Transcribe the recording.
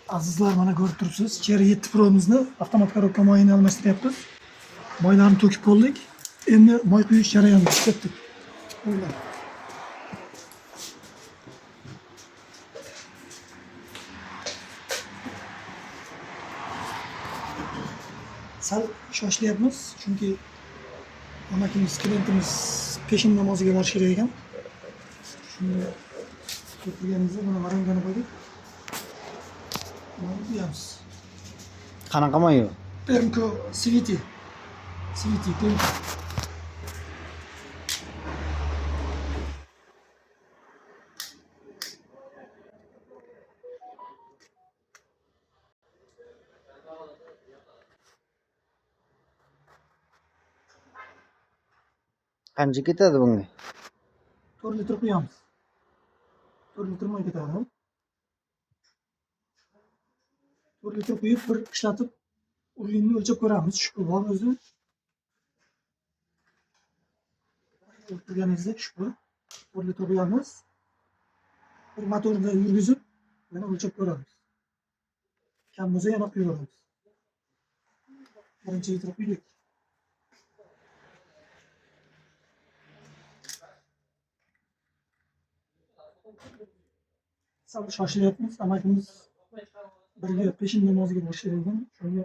Azizlar, mana ko'rib turibsiz, CR7 Pro'mizni avtomat korobka moyini almashtiryapmiz. Moylarni to'kib bo'ldik. Endi moy quyish jarayoniga ketdik. Bo'ldi. Sal shoshilyapmiz, chunki amakimiz, klientimiz peshin namoziga borish kerak ekan. Shunda ko'rganingizda mana varangani qo'ydik. Moy quyamiz. Qanaqa moy u? Permco Sviti. Sviti Permco. Qancha ketadi bunga? 4 litr quyamiz. 4 litr moy ketadi. 4 litr quyib, bir ishlatib, urug'ini o'lchab ko'ramiz. Shu bor o'zi. Turganingizda shu 4 litr quyamiz. Bir motorda yurgizib, yana o'lchab ko'ramiz. Kam bo'lsa yana quyamiz. Birinchi litr quydik. Sal shoshilyapmiz. Amakimiz birga peshin namoziga borish kerak ekan. Shunga